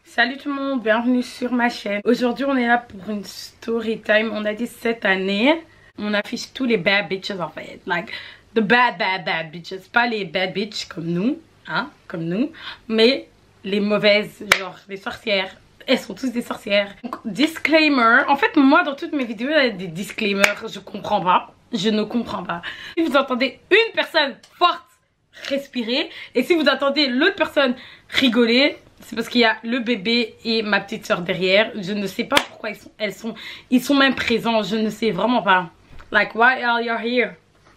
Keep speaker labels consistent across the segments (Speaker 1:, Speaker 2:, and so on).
Speaker 1: Salut tout le monde, bienvenue sur ma chaîne. Aujourd'hui on est là pour une story time. On a dit cette année, on affiche tous les bad bitches en fait. Like the bad bitches. Pas les bad bitches comme nous, hein, comme nous, mais les mauvaises, genre les sorcières. Elles sont tous des sorcières. Donc, disclaimer. En fait moi dans toutes mes vidéos il y a des disclaimers. Je comprends pas. Je ne comprends pas. Si vous entendez une personne forte respirer et si vous entendez l'autre personne rigoler, c'est parce qu'il y a le bébé et ma petite soeur derrière. Je ne sais pas pourquoi ils sont même présents. Je ne sais vraiment pas. Like, why are you here?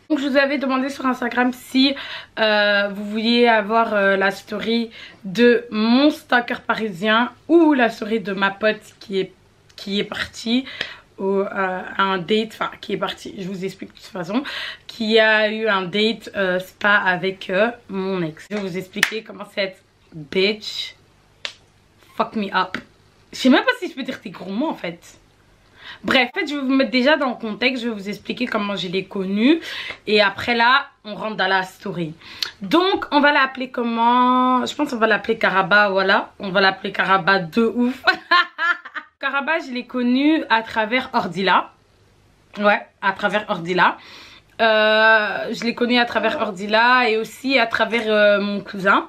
Speaker 1: Donc, je vous avais demandé sur Instagram si vous vouliez avoir la story de mon stalker parisien ou la story de ma pote qui est partie à un date, enfin qui est partie, je vous explique de toute façon, qui a eu un date spa avec mon ex. Je vais vous expliquer comment cette bitch fuck me up. Je sais même pas si je peux dire tes gros mots en fait. Bref, en fait je vais vous mettre déjà dans le contexte, je vais vous expliquer comment je l'ai connue et après là on rentre dans la story. Donc on va l'appeler comment? Je pense qu'on va l'appeler Karaba, voilà. On va l'appeler Karaba de ouf. Karaba, je l'ai connue à travers Ordila. Ouais, à travers Ordila. Je l'ai connue à travers Ordila et aussi à travers mon cousin.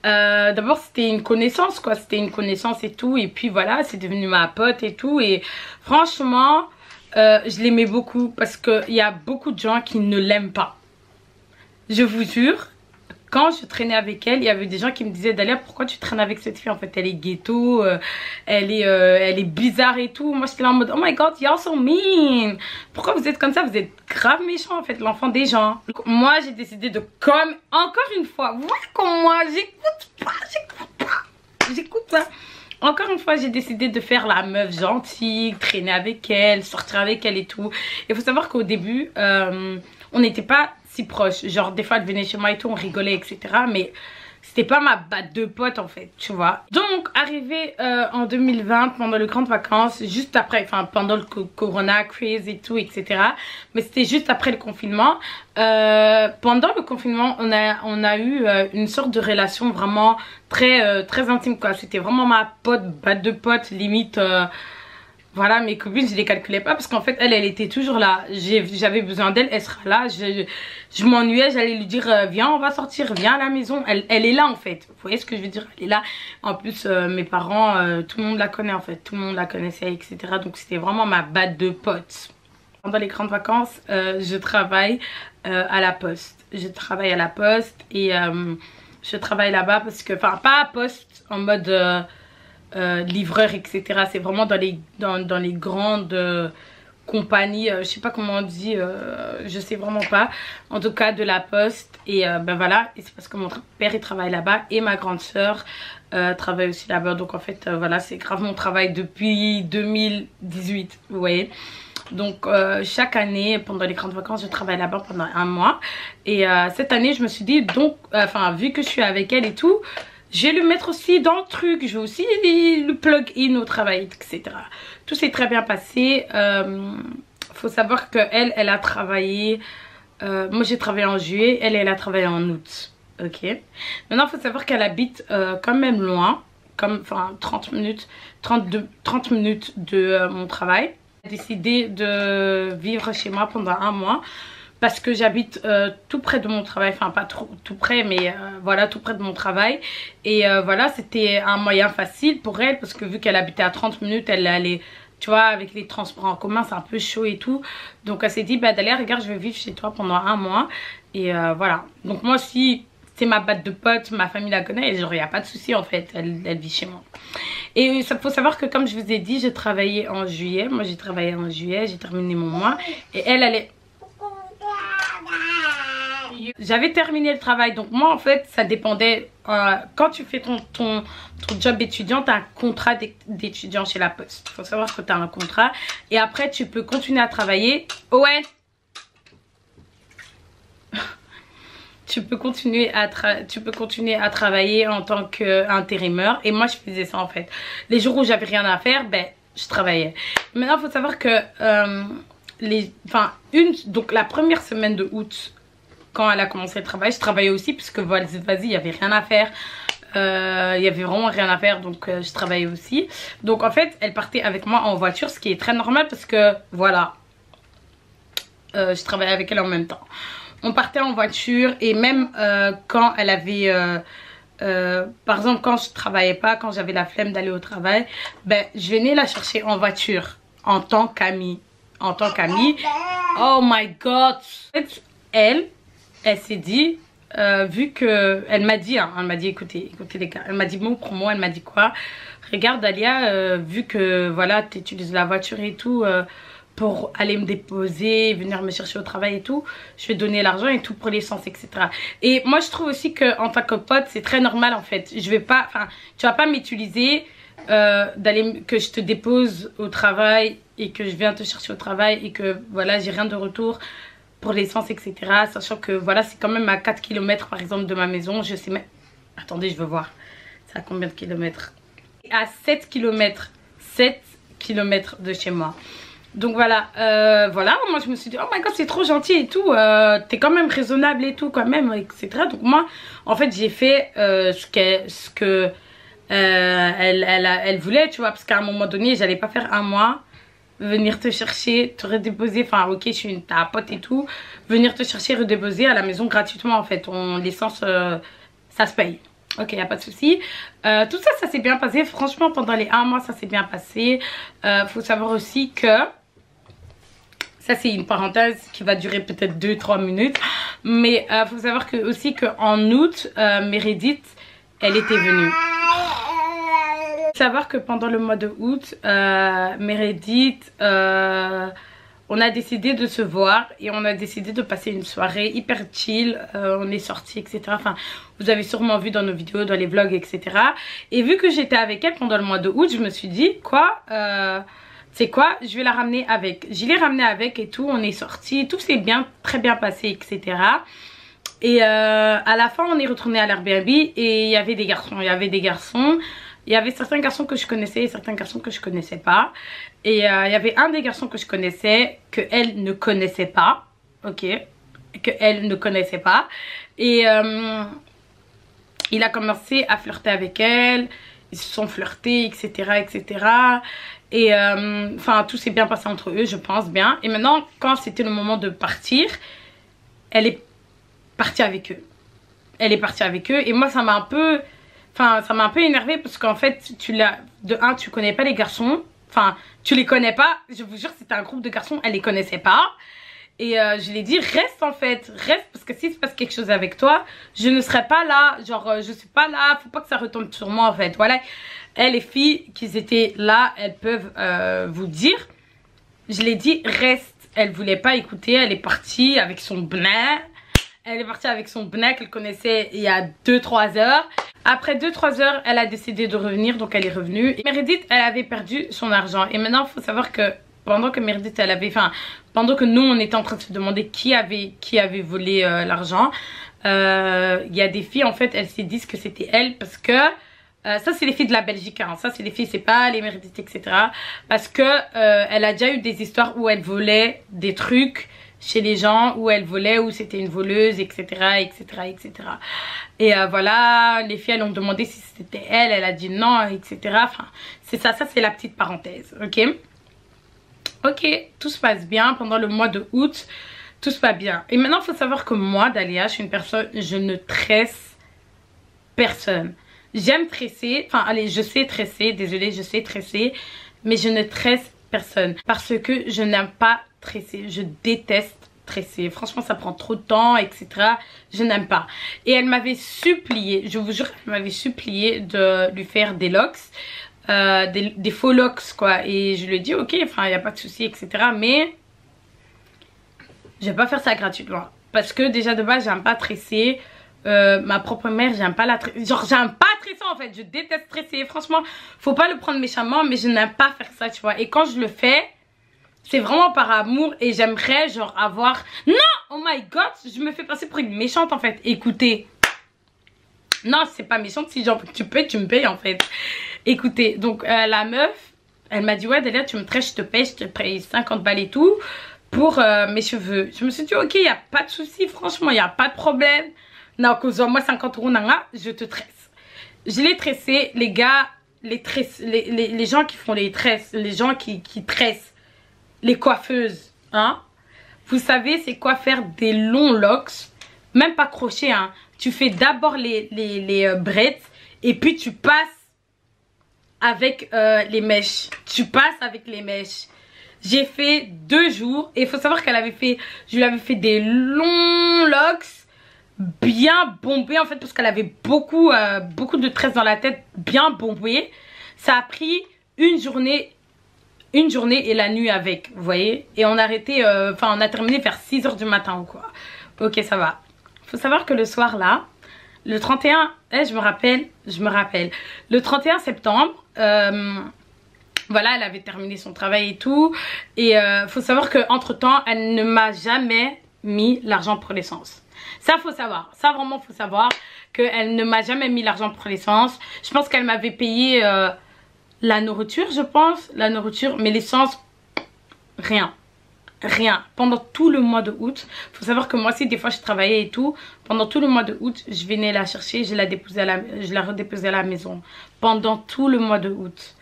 Speaker 1: D'abord c'était une connaissance quoi, c'était une connaissance et tout. Et puis voilà, c'est devenu ma pote et tout. Et franchement, je l'aimais beaucoup parce qu'il y a beaucoup de gens qui ne l'aiment pas. Je vous jure. Quand je traînais avec elle, il y avait des gens qui me disaient Dalia, pourquoi tu traînes avec cette fille? En fait, elle est ghetto, elle est bizarre et tout. Moi, j'étais là en mode oh my god, you're so mean. Pourquoi vous êtes comme ça? Vous êtes grave méchant en fait, l'enfant des gens. Donc, moi, j'ai décidé de comme encore une fois, vous voyez comme moi, j'écoute pas. Encore une fois, j'ai décidé de faire la meuf gentille, traîner avec elle, sortir avec elle et tout. Il faut savoir qu'au début, on n'était pas si proches. Genre, des fois, elle venait chez moi et tout, on rigolait, etc. Mais c'était pas ma batte de pote, en fait, tu vois. Donc, arrivé en 2020, pendant les grandes vacances, juste après, enfin, pendant le corona, craze et tout, etc. Mais c'était juste après le confinement. Pendant le confinement, on a eu une sorte de relation vraiment très intime, quoi. C'était vraiment ma pote, batte de pote, limite... Voilà, mes copines, je les calculais pas parce qu'en fait, elle était toujours là. J'avais besoin d'elle, elle sera là. Je m'ennuyais, j'allais lui dire viens, on va sortir, viens à la maison. Elle est là en fait. Vous voyez ce que je veux dire? Elle est là. En plus, mes parents, tout le monde la connaît en fait. Tout le monde la connaissait, etc. Donc, c'était vraiment ma batte de pote. Pendant les grandes vacances, je travaille à la poste. Je travaille à la poste et je travaille là-bas parce que, enfin, pas à poste en mode... livreur etc, c'est vraiment dans les grandes compagnies, je sais pas comment on dit, je sais vraiment pas, en tout cas de la poste. Et ben voilà, et c'est parce que mon père il travaille là-bas et ma grande soeur travaille aussi là-bas. Donc en fait voilà, c'est grave mon travail depuis 2018, vous voyez. Donc chaque année pendant les grandes vacances je travaille là-bas pendant un mois. Et cette année je me suis dit donc, enfin vu que je suis avec elle et tout, je vais le mettre aussi dans le truc, je vais aussi le plug in au travail, etc. Tout s'est très bien passé. Faut savoir qu'elle, elle a travaillé... moi j'ai travaillé en juillet, elle a travaillé en août. Ok. Maintenant, il faut savoir qu'elle habite quand même loin, comme, enfin 30 minutes de mon travail. Elle a décidé de vivre chez moi pendant un mois. Parce que j'habite tout près de mon travail, enfin pas trop tout près mais voilà, tout près de mon travail. Et voilà, c'était un moyen facile pour elle parce que vu qu'elle habitait à 30 minutes, elle allait, tu vois, avec les transports en commun c'est un peu chaud et tout. Donc elle s'est dit bah d'aller, regarde, je vais vivre chez toi pendant un mois. Et voilà, donc moi aussi c'est ma batte de pote, ma famille la connaît et genre il n'y a pas de souci en fait, elle vit chez moi. Et ça faut savoir que comme je vous ai dit, j'ai travaillé en juillet. Moi j'ai travaillé en juillet, j'ai terminé mon mois. Et elle est... J'avais terminé le travail, donc moi en fait ça dépendait, quand tu fais ton job étudiant, tu as un contrat d'étudiant chez la poste. Il faut savoir que tu as un contrat et après tu peux continuer à travailler. Ouais. Tu peux continuer à travailler en tant qu'intérimaire. Et moi je faisais ça en fait. Les jours où j'avais rien à faire, ben je travaillais. Maintenant il faut savoir que donc la première semaine de août, quand elle a commencé le travail. Je travaillais aussi parce que vas-y, il y avait rien à faire. Il y avait vraiment rien à faire, donc je travaillais aussi. Donc en fait, elle partait avec moi en voiture, ce qui est très normal parce que voilà, je travaillais avec elle en même temps. On partait en voiture et même quand elle avait... par exemple, quand je travaillais pas, quand j'avais la flemme d'aller au travail, ben je venais la chercher en voiture en tant qu'amie. En tant qu'amie. Oh my god. En fait, elle s'est dit, vu que elle m'a dit, hein, elle m'a dit écoutez les gars, elle m'a dit bon pour moi, elle m'a dit quoi, regarde Dalia, vu que voilà tu utilises la voiture et tout pour aller me déposer, venir me chercher au travail et tout, je vais donner l'argent et tout pour l'essence, etc. Et moi je trouve aussi que en tant que pote c'est très normal en fait. Je vais pas, enfin tu vas pas m'utiliser que je te dépose au travail et que je viens te chercher au travail et que voilà j'ai rien de retour pour l'essence, etc. Sachant que voilà c'est quand même à 4 km par exemple de ma maison. Je sais même, attendez je veux voir, c'est à combien de kilomètres? À 7 km, 7 km de chez moi. Donc voilà, voilà, moi je me suis dit, oh my god, c'est trop gentil et tout, t'es quand même raisonnable et tout quand même, etc. Donc moi, en fait, j'ai fait ce que elle voulait, tu vois, parce qu'à un moment donné, j'allais pas faire un mois, venir te chercher, te redéposer, enfin ok, je suis ta pote et tout, venir te chercher, redéposer à la maison gratuitement en fait, l'essence, ça se paye. Ok, y a pas de souci. Tout ça, ça s'est bien passé. Franchement, pendant les 1 mois, ça s'est bien passé. Faut savoir aussi que... Ça, c'est une parenthèse qui va durer peut-être 2-3 minutes. Mais faut savoir que, aussi qu'en août, Meredith, elle était venue. Faut savoir que pendant le mois de août, Meredith... on a décidé de se voir et on a décidé de passer une soirée hyper chill. On est sortis, etc. Enfin, vous avez sûrement vu dans nos vidéos, dans les vlogs, etc. Et vu que j'étais avec elle pendant le mois de août, je me suis dit, quoi, c'est quoi, je vais la ramener avec. Je l'ai ramenée avec et tout, on est sortis, tout s'est bien, très bien passé, etc. Et à la fin, on est retourné à l'Airbnb et il y avait des garçons, il y avait certains garçons que je connaissais et certains garçons que je connaissais pas. Et il y avait un des garçons que je connaissais, que elle ne connaissait pas. Ok. Que elle ne connaissait pas. Et il a commencé à flirter avec elle. Ils se sont flirtés, etc. etc. Et enfin, tout s'est bien passé entre eux, je pense bien. Et maintenant, quand c'était le moment de partir, elle est partie avec eux. Elle est partie avec eux. Et moi, ça m'a un peu... Enfin, ça m'a un peu énervée parce qu'en fait, tu connais pas les garçons. Enfin, tu les connais pas. Je vous jure, c'était un groupe de garçons, elle les connaissait pas. Et je lui ai dit, reste en fait. Reste parce que s'il se passe quelque chose avec toi, je ne serai pas là. Genre, je suis pas là. Faut pas que ça retombe sur moi en fait. Voilà. Et les filles qui étaient là, elles peuvent vous dire. Je l'ai dit, reste. Elle voulait pas écouter. Elle est partie avec son bonnet. Elle est partie avec son bonnet qu'elle connaissait il y a 2-3 heures. Après 2-3 heures, elle a décidé de revenir, donc elle est revenue. Et Meredith, elle avait perdu son argent. Et maintenant, il faut savoir que pendant que Meredith, elle avait... Enfin, pendant que nous, on était en train de se demander qui avait volé l'argent, il y a des filles, en fait, elles se disent que c'était elle parce que... ça, c'est les filles de la Belgique. Hein. Ça, c'est les filles, c'est pas les Meredith, etc. Parce que elle a déjà eu des histoires où elle volait des trucs chez les gens, où elle volait, où c'était une voleuse, etc. etc. etc. Et voilà, les filles elles ont demandé si c'était elle, elle a dit non, etc. Enfin, c'est ça c'est la petite parenthèse, ok. Ok, tout se passe bien pendant le mois de août, tout se passe bien. Et maintenant, il faut savoir que moi, Dalia, je suis une personne, je ne tresse personne. J'aime tresser, enfin allez, je sais tresser, désolée, je sais tresser, mais je ne tresse personne parce que je n'aime pas tresser, je déteste tresser, franchement ça prend trop de temps, etc. Je n'aime pas. Et elle m'avait supplié, je vous jure, elle m'avait supplié de lui faire des locks, des faux locks quoi. Et je lui ai dit ok, enfin il n'y a pas de souci, etc. Mais je vais pas faire ça gratuitement parce que déjà de base j'aime pas tresser. Ma propre mère, j'aime pas la tresser. Genre j'aime pas tresser en fait, je déteste tresser. Franchement, faut pas le prendre méchamment, mais je n'aime pas faire ça, tu vois. Et quand je le fais, c'est vraiment par amour et j'aimerais genre avoir... Non, oh my god, je me fais passer pour une méchante en fait. Écoutez, non c'est pas méchante, si genre tu peux, tu me payes en fait. Écoutez, donc la meuf, elle m'a dit ouais Delia tu me tresses, je te paye 50 balles et tout. pour mes cheveux. Je me suis dit, ok, il n'y a pas de souci, franchement, il n'y a pas de problème. Non, cause moi 50 euros, nanga, je te tresse. Je l'ai tressé, les gars, les gens qui font les tresses, les gens qui tressent, les coiffeuses, hein. Vous savez, c'est quoi faire des longs locks, même pas crochet, hein. Tu fais d'abord les braids et puis tu passes avec les mèches. Tu passes avec les mèches. J'ai fait 2 jours et il faut savoir qu'elle avait fait, je lui avais fait des longs locks bien bombés en fait parce qu'elle avait beaucoup de tresses dans la tête, bien bombées. Ça a pris une journée et la nuit avec, vous voyez. Et on a arrêté, on a terminé vers 6 h du matin ou quoi. Ok, ça va. Faut savoir que le soir là, le 31, je me rappelle. Le 31 septembre, voilà, elle avait terminé son travail et tout. Et faut savoir qu'entre temps, elle ne m'a jamais mis l'argent pour l'essence. Ça, faut savoir. Ça, vraiment, faut savoir qu'elle ne m'a jamais mis l'argent pour l'essence. Je pense qu'elle m'avait payé la nourriture, je pense. La nourriture, mais l'essence, rien. Rien. Pendant tout le mois de août. Faut savoir que moi aussi, des fois, je travaillais et tout. Pendant tout le mois de août, je venais la chercher. Je la redéposais à la maison. Pendant tout le mois de août.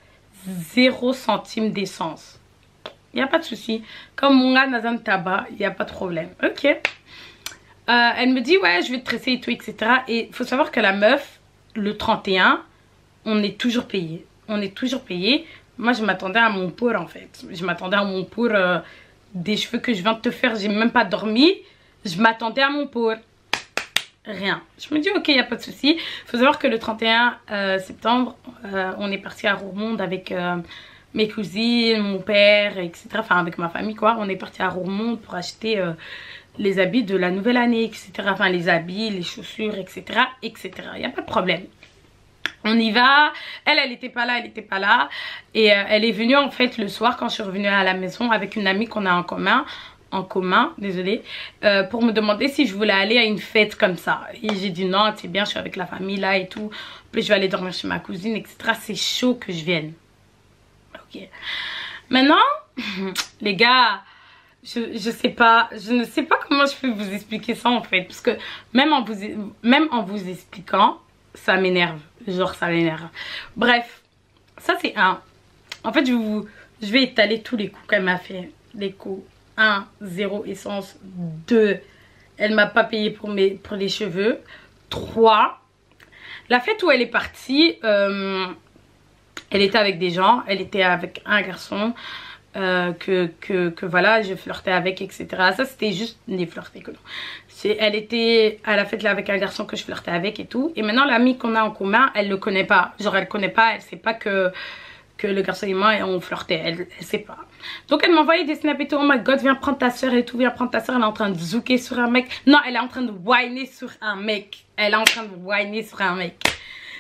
Speaker 1: 0 centime d'essence. Il n'y a pas de souci. Comme mon gars dans un tabac, il n'y a pas de problème. Ok. Elle me dit, ouais, je vais te tresser et tout, etc. Et il faut savoir que la meuf, le 31, on est toujours payé. On est toujours payé. Moi, je m'attendais à mon pour, en fait. Je m'attendais à mon pour des cheveux que je viens de te faire. J'ai même pas dormi. Je m'attendais à mon pour. Rien. Je me dis, ok, il n'y a pas de souci. Il faut savoir que le 31 septembre, on est parti à Roermond avec mes cousines, mon père, etc. Enfin, avec ma famille, quoi. On est parti à Roermond pour acheter les habits de la nouvelle année, etc. Enfin, les habits, les chaussures, etc. etc. Il n'y a pas de problème. On y va. Elle n'était pas là. Et elle est venue, en fait, le soir, quand je suis revenue à la maison avec une amie qu'on a en commun, désolée, pour me demander si je voulais aller à une fête comme ça. Et j'ai dit non, c'est bien, je suis avec la famille là et tout. Puis je vais aller dormir chez ma cousine, etc. C'est chaud que je vienne. Ok. Maintenant, les gars, je ne sais pas comment je peux vous expliquer ça en fait. Parce que même en vous expliquant, ça m'énerve. Genre, ça m'énerve. Bref, ça c'est un. En fait, je vais étaler tous les coups qu'elle m'a fait. Les coups. 1, 0 essence. 2, elle m'a pas payé pour les cheveux. 3, la fête où elle est partie, elle était avec des gens. Elle était avec un garçon que voilà, je flirtais avec, etc. Ça, c'était juste des flirtés que non. Elle était à la fête là avec un garçon que je flirtais avec et tout. Et maintenant, l'amie qu'on a en commun, elle le connaît pas. Genre, elle connaît pas, elle sait pas que le garçon et moi on flirtait, elle sait pas. Donc elle m'envoyait des snaps et tout, oh my god, viens prendre ta soeur et tout, viens prendre ta soeur, elle est en train de zouker sur un mec. Non, elle est en train de whiner sur un mec. Elle est en train de whiner sur un mec.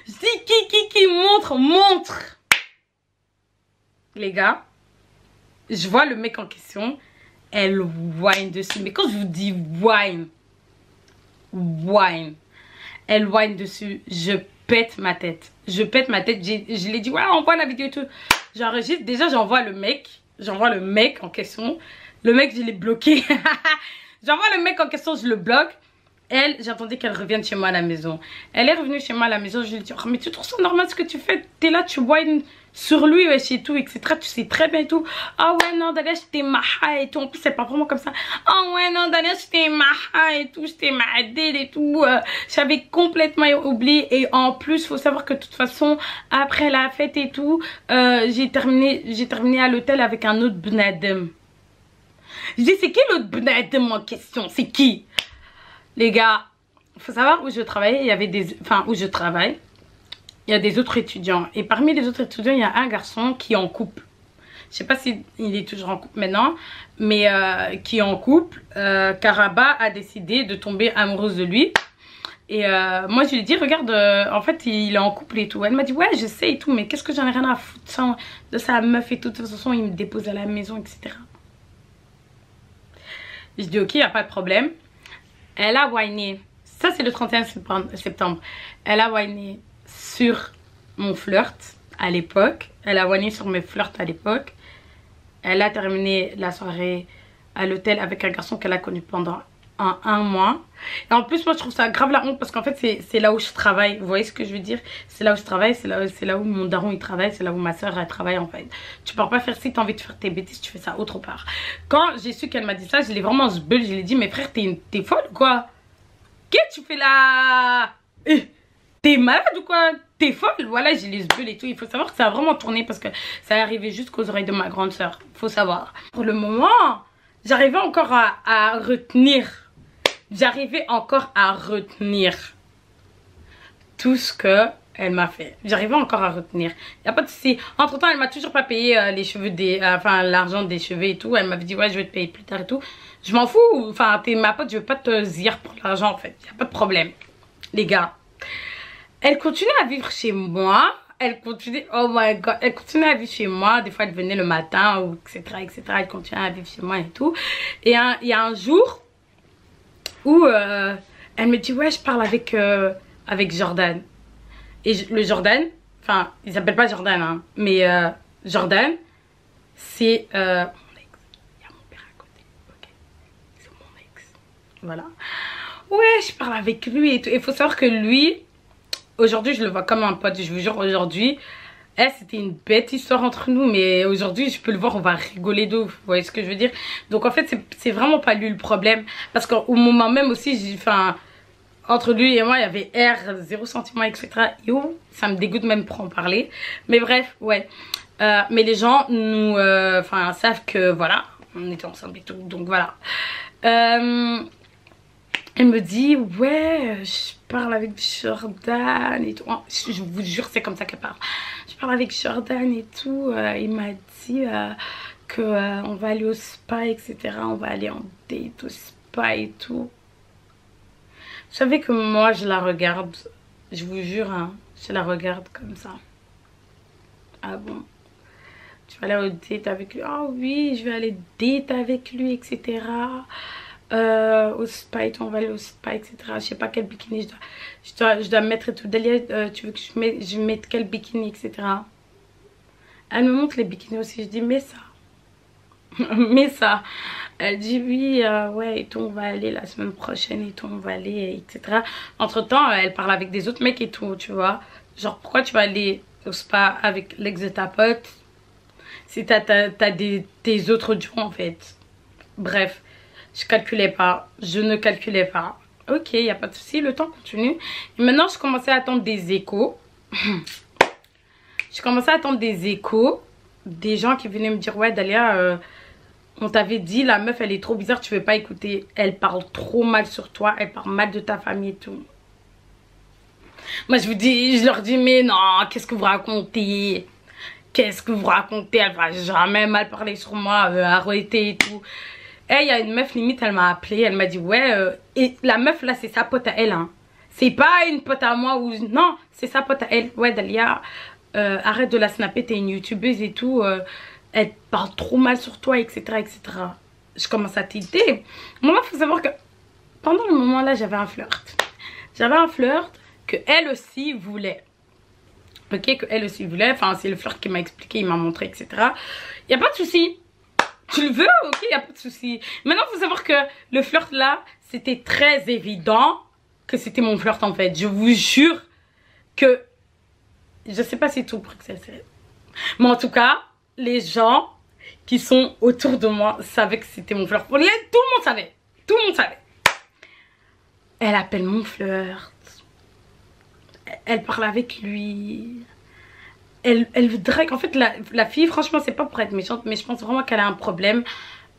Speaker 1: Je dis qui montre. Les gars, je vois le mec en question, elle whine dessus. Mais quand je vous dis whine, elle whine dessus, je pète ma tête. Je l'ai dit, ouais, envoie la vidéo et tout. J'enregistre, déjà j'envoie le mec en question. Le mec, je l'ai bloqué. J'envoie le mec en question, je le bloque. Elle, j'attendais qu'elle revienne chez moi à la maison. Elle est revenue chez moi à la maison, je lui ai dit, oh, mais tu trouves ça normal ce que tu fais? T'es là, tu whines sur lui, wesh, et tout, etc. Tu sais très bien et tout. Ah ouais, non, d'ailleurs, j'étais maha et tout. En plus, c'est pas vraiment comme ça. Ah ouais, non, d'ailleurs, j'étais maha et tout. J'étais madel et tout. J'avais complètement oublié. Et en plus, faut savoir que de toute façon, après la fête et tout, j'ai terminé à l'hôtel avec un autre bnadem. Je dis, c'est qui l'autre bnadem en question? C'est qui? Les gars, faut savoir où je travaillais. Il y avait des... Enfin, où je travaille. Il y a des autres étudiants. Et parmi les autres étudiants, il y a un garçon qui est en couple. Je sais pas s'il est toujours en couple maintenant. Mais qui est en couple. Karaba a décidé de tomber amoureuse de lui. Et moi, je lui ai dit, regarde, en fait, il est en couple et tout. Elle m'a dit, ouais, je sais et tout. Mais qu'est-ce que j'en ai rien à foutre de sa meuf et tout. De toute façon, il me dépose à la maison, etc. Je dis, ok, il n'y a pas de problème. Elle a whiné. Ça, c'est le 31 septembre. Elle a whiné sur mon flirt à l'époque. Elle a whiné sur mes flirts à l'époque. Elle a terminé la soirée à l'hôtel avec un garçon qu'elle a connu pendant un mois. Et en plus moi je trouve ça grave la honte parce qu'en fait c'est là où je travaille, vous voyez ce que je veux dire, c'est là où je travaille, c'est là où mon daron il travaille, c'est là où ma soeur elle travaille en fait. Tu peux pas faire, si t'as envie de faire tes bêtises tu fais ça autre part. Quand j'ai su qu'elle m'a dit ça, je l'ai vraiment zbeul, je lui ai dit mais frère t'es folle ou quoi, qu'est-ce que tu fais là, t'es malade ou quoi, t'es folle. Voilà, j'ai les zbeul et tout. Il faut savoir que ça a vraiment tourné parce que ça est arrivé jusqu'aux oreilles de ma grande soeur, faut savoir. Pour le moment j'arrivais encore à retenir. J'arrivais encore à retenir tout ce que elle m'a fait. J'arrivais encore à retenir. Il n'y a pas de souci. Entre temps, elle m'a toujours pas payé les cheveux enfin l'argent des cheveux et tout. Elle m'avait dit ouais, je vais te payer plus tard et tout. Je m'en fous. Enfin, t'es ma pote, je veux pas te zire pour l'argent en fait. Il n'y a pas de problème. Les gars. Elle continue à vivre chez moi. Elle continue, oh my god, elle continue à vivre chez moi. Des fois, elle venait le matin, ou etc., etc. Elle continue à vivre chez moi et tout. Et il y a un jour où elle me dit ouais je parle avec Jordan. Et le Jordan, enfin il s'appelle pas Jordan hein, mais Jordan c'est mon ex. Il y a mon père à côté, ok, c'est mon ex, voilà. Ouais je parle avec lui et tout. Il faut savoir que lui aujourd'hui je le vois comme un pote, je vous jure. Aujourd'hui c'était une bête histoire entre nous, mais aujourd'hui je peux le voir, on va rigoler de ouf, vous voyez ce que je veux dire. Donc en fait c'est vraiment pas lui le problème, parce qu'au moment même aussi enfin entre lui et moi il y avait zéro sentiment etc. Yo, ça me dégoûte même pour en parler, mais bref ouais. Mais les gens nous savent que voilà on était ensemble et tout, donc voilà. Elle me dit ouais je parle avec Jordan et tout. Je vous jure c'est comme ça qu'elle parle. Je parle avec Jordan et tout. Il m'a dit que on va aller au spa etc. On va aller en date au spa et tout. Vous savez que moi je la regarde. Je vous jure hein, je la regarde comme ça. Ah bon? Tu vas aller au date avec lui? Ah oui je vais aller date avec lui etc. Au spa et tout, on va aller au spa etc. Je sais pas quel bikini je dois mettre et tout. Dalia, tu veux que je mette quel bikini etc. Elle me montre les bikinis aussi, je dis mais ça mais ça. Elle dit oui ouais et tout, on va aller la semaine prochaine et tout, on va aller etc. Entre temps elle parle avec des autres mecs et tout, tu vois. Genre pourquoi tu vas aller au spa avec l'ex de ta pote si t'as tes autres jours en fait. Bref, je calculais pas, je ne calculais pas. Ok, il n'y a pas de souci, le temps continue. Et maintenant, je commençais à attendre des échos. Je commençais à attendre des échos. Des gens qui venaient me dire, ouais Dalia, on t'avait dit, la meuf, elle est trop bizarre, tu veux pas écouter. Elle parle trop mal sur toi, elle parle mal de ta famille et tout. Moi, je leur dis, mais non, qu'est-ce que vous racontez? Qu'est-ce que vous racontez? Elle va jamais mal parler sur moi, arrêtez et tout. Et il y a une meuf limite, elle m'a appelé, elle m'a dit ouais et la meuf là c'est sa pote à elle hein. C'est pas une pote à moi ou non, c'est sa pote à elle. Ouais Dalia, arrête de la snapper, t'es une youtubeuse et tout, elle parle trop mal sur toi etc etc. Je commence à tilter. Moi il faut savoir que pendant le moment là j'avais un flirt. J'avais un flirt que elle aussi voulait. Ok, que elle aussi voulait, enfin c'est le flirt qui m'a expliqué, il m'a montré etc. Y a pas de souci. Tu le veux? Ok, y a pas de souci. Maintenant, il faut savoir que le flirt là, c'était très évident que c'était mon flirt en fait. Je vous jure que je sais pas si c'est tout pour que ça se... Mais en tout cas, les gens qui sont autour de moi savaient que c'était mon flirt. Tout le monde savait. Tout le monde savait. Elle appelle mon flirt. Elle parle avec lui. Elle drague. En fait la fille franchement c'est pas pour être méchante, mais je pense vraiment qu'elle a un problème.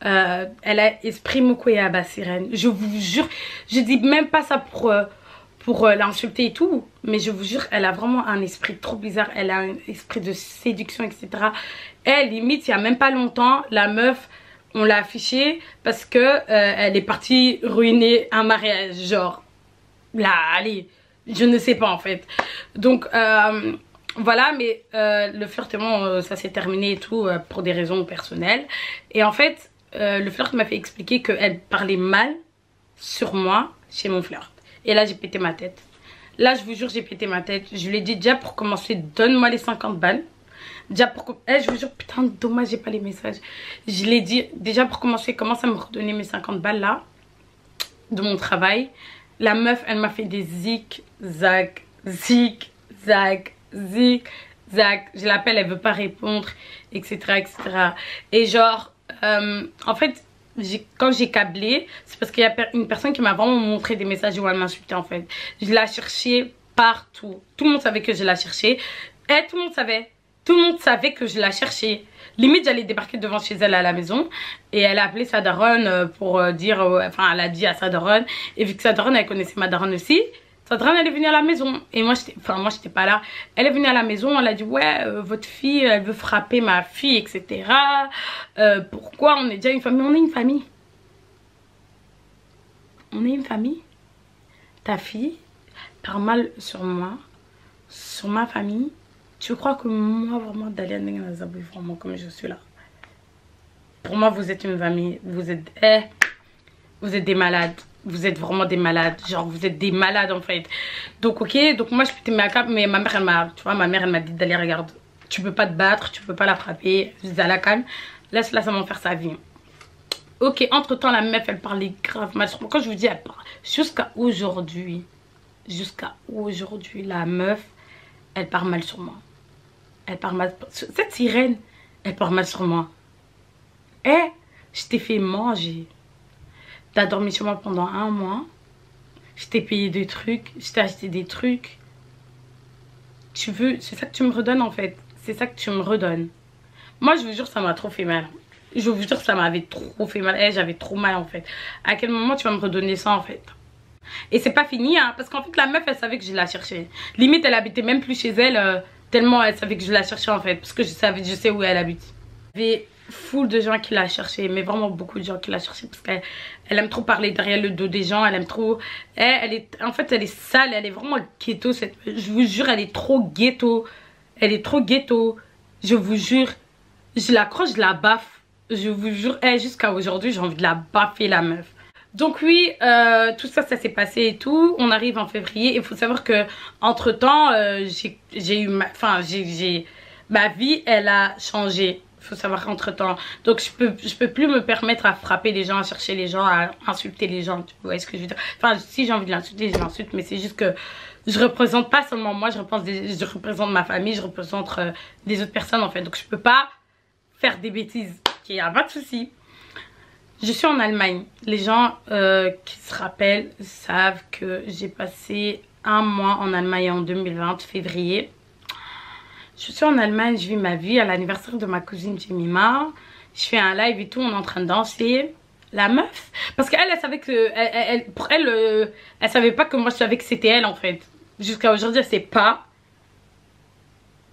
Speaker 1: Elle a esprit Moko et Abba Sirène. Je vous jure, je dis même pas ça pour l'insulter et tout, mais je vous jure elle a vraiment un esprit trop bizarre. Elle a un esprit de séduction etc. Elle limite il y a même pas longtemps la meuf on l'a affichée parce que elle est partie ruiner un mariage, genre là allez je ne sais pas en fait. Donc voilà, mais le flirtement ça s'est terminé et tout pour des raisons personnelles. Et en fait le flirt m'a fait expliquer qu'elle parlait mal sur moi chez mon flirt. Et là j'ai pété ma tête. Là je vous jure j'ai pété ma tête. Je lui ai dit déjà pour commencer donne-moi les 50 balles. Déjà pour... je vous jure, putain, dommage, j'ai pas les messages. Je l'ai dit, déjà pour commencer, commence à me redonner mes 50 balles là, de mon travail. La meuf, elle m'a fait des zig-zag, zig-zag, zig-zag. Je l'appelle, elle veut pas répondre, etc., etc. Et genre, en fait, quand j'ai câblé, c'est parce qu'il y a une personne qui m'a vraiment montré des messages où elle m'insultait en fait. Je la cherchais partout. Tout le monde savait que je la cherchais. Et tout le monde savait. Tout le monde savait que je la cherchais. Limite, j'allais débarquer devant chez elle à la maison. Et elle a appelé sa daronne pour dire... Enfin, elle a dit à sa daronne. Et vu que sa daronne, elle connaissait ma daronne aussi, sa daronne, elle est venue à la maison. Et moi, j'étais pas là. Elle est venue à la maison. Elle a dit, ouais, votre fille, elle veut frapper ma fille, etc. Pourquoi? On est déjà une famille. On est une famille. On est une famille. Ta fille parle mal sur moi, sur ma famille. Tu crois que moi, vraiment, Dalia Nengazaboui, vraiment, comme je suis là. Pour moi, vous êtes une famille. Vous êtes des malades. Vous êtes vraiment des malades. Genre, vous êtes des malades, en fait. Donc, ok. Donc, moi, je peux te mettre à cap. Mais ma mère, elle m'a... Tu vois, ma mère, elle m'a dit, Dalia, regarde. Tu peux pas te battre. Tu peux pas la frapper. Je dis à la calme. Laisse-la seulement faire sa vie. Ok. Entre-temps, la meuf, elle parlait grave mal sur moi. Quand je vous dis, elle parle. Jusqu'à aujourd'hui, la meuf, elle parle mal sur moi. Elle parle mal. Cette sirène, elle parle mal sur moi. Eh, je t'ai fait manger. T'as dormi sur moi pendant 1 mois. Je t'ai payé des trucs. Je t'ai acheté des trucs. Tu veux... C'est ça que tu me redonnes en fait. C'est ça que tu me redonnes. Moi, je vous jure, ça m'a trop fait mal. Je vous jure, ça m'avait trop fait mal. Eh, j'avais trop mal en fait. À quel moment tu vas me redonner ça en fait? Et c'est pas fini, hein. Parce qu'en fait, la meuf, elle savait que je la cherchais. Limite, elle habitait même plus chez elle. Tellement elle savait que je la cherchais en fait. Parce que je sais où elle habite. Il y avait full de gens qui la cherchaient. Mais vraiment beaucoup de gens qui la cherchaient. Parce qu'elle aime trop parler derrière le dos des gens. Elle aime trop... En fait, elle est sale. Elle est vraiment ghetto. Je vous jure, elle est trop ghetto. Elle est trop ghetto. Je vous jure. Je la crois, je la baffe. Je vous jure. Jusqu'à aujourd'hui, j'ai envie de la baffer, la meuf. Donc oui, tout ça, ça s'est passé et tout. On arrive en février. Il faut savoir que entre temps, j'ai eu ma vie, elle a changé. Il faut savoir qu'entre temps. Donc je peux plus me permettre à frapper les gens, à chercher les gens, à insulter les gens. Tu vois ce que je veux dire? Enfin, si j'ai envie de l'insulter, je l'insulte. Mais c'est juste que je représente pas seulement moi, je représente ma famille, je représente des autres personnes en fait. Donc je peux pas faire des bêtises. Il n'y a pas de souci. Je suis en Allemagne. Les gens qui se rappellent savent que j'ai passé 1 mois en Allemagne en 2020, février. Je suis en Allemagne, je vis ma vie à l'anniversaire de ma cousine Jemima. Je fais un live et tout, on est en train de danser. La meuf, parce qu'elle, elle savait que... Pour elle, elle savait pas que moi je savais que c'était elle en fait. Jusqu'à aujourd'hui, elle sait pas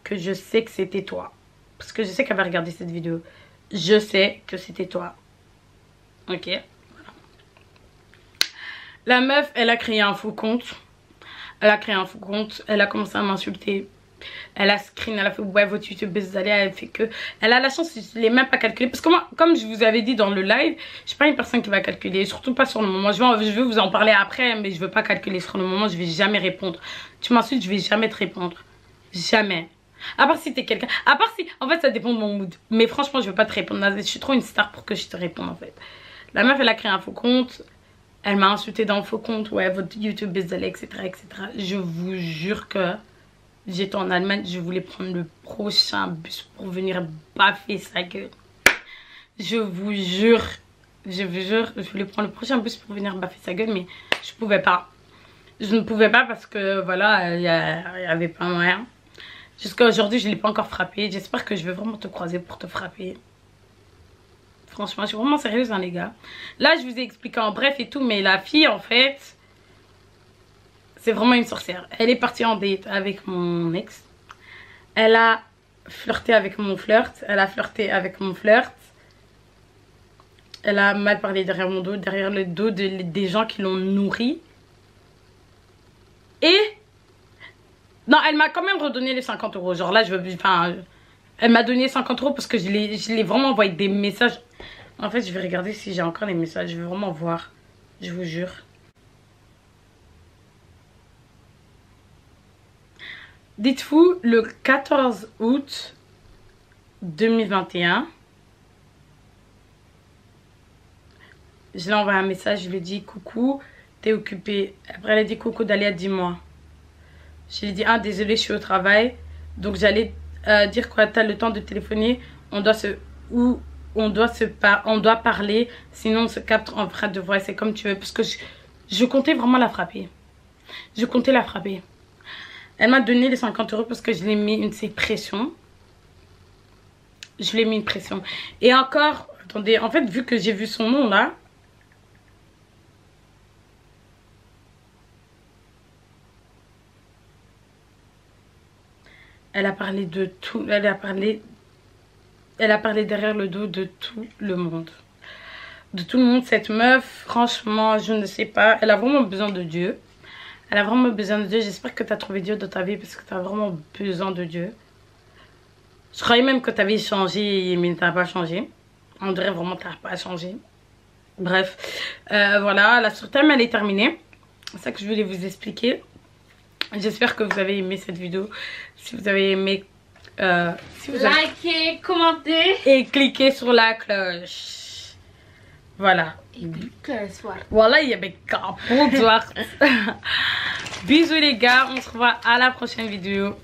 Speaker 1: que je sais que c'était toi. Parce que je sais qu'elle va regarder cette vidéo. Je sais que c'était toi. Ok, voilà. La meuf, elle a créé un faux compte. Elle a commencé à m'insulter. Elle a screen, elle a fait ouais, votre youtubeuse Dalia, elle fait que. Elle a la chance, je l'ai même pas calculé. Parce que moi, comme je vous avais dit dans le live, je suis pas une personne qui va calculer. Surtout pas sur le moment. Je vais vous en parler après, mais je veux pas calculer sur le moment. Je vais jamais répondre. Tu m'insultes, je vais jamais te répondre. Jamais. À part si t'es quelqu'un. À part si. En fait, ça dépend de mon mood. Mais franchement, je veux pas te répondre. Je suis trop une star pour que je te réponde en fait. La meuf, elle a créé un faux compte. Elle m'a insulté dans le faux compte. Ouais, votre YouTube est allé, etc., etc. Je vous jure que j'étais en Allemagne. Je voulais prendre le prochain bus pour venir baffer sa gueule. Je vous jure. Je voulais prendre le prochain bus pour venir baffer sa gueule. Mais je pouvais pas. Je ne pouvais pas parce que voilà, il y avait pas moyen. Jusqu'à aujourd'hui, je ne l'ai pas encore frappé. J'espère que je vais vraiment te croiser pour te frapper. Franchement, je suis vraiment sérieuse, hein, les gars. Là, je vous ai expliqué en bref et tout, mais la fille, en fait, c'est vraiment une sorcière. Elle est partie en date avec mon ex. Elle a flirté avec mon flirt. Elle a flirté avec mon flirt. Elle a mal parlé derrière mon dos, derrière le dos des gens qui l'ont nourrie. Et... non, elle m'a quand même redonné les 50 €. Genre là, elle m'a donné 50 € parce que je l'ai vraiment envoyé des messages. En fait, je vais regarder si j'ai encore les messages. Je vais vraiment voir. Je vous jure. Dites-vous, le 14 août, 2021. Je lui ai envoyé un message, je lui ai dit coucou, t'es occupée. Après elle a dit coucou Dalia, dis-moi. Je lui ai dit ah désolée, je suis au travail. Donc j'allais dire quoi, t'as le temps de téléphoner, on doit parler, sinon on se capte en train de voix, c'est comme tu veux. Parce que je comptais vraiment la frapper. Je comptais la frapper. Elle m'a donné les 50 € parce que je l'ai mis une pression. Je lui ai mis une pression. Et encore, attendez, en fait, vu que j'ai vu son nom là. Elle a parlé de tout. Elle a parlé derrière le dos de tout le monde. De tout le monde, cette meuf, franchement, je ne sais pas. Elle a vraiment besoin de Dieu. Elle a vraiment besoin de Dieu. J'espère que tu as trouvé Dieu dans ta vie parce que tu as vraiment besoin de Dieu. Je croyais même que tu avais changé, mais tu n'as pas changé. On dirait vraiment que tu n'as pas changé. Bref, voilà, la surtime elle est terminée. C'est ça que je voulais vous expliquer. J'espère que vous avez aimé cette vidéo. Si vous avez aimé,
Speaker 2: likez, commentez.
Speaker 1: Et cliquez sur la cloche. Voilà.
Speaker 2: Et cliquez sur.
Speaker 1: Voilà, il y avait capot. Bisous les gars, on se revoit à la prochaine vidéo.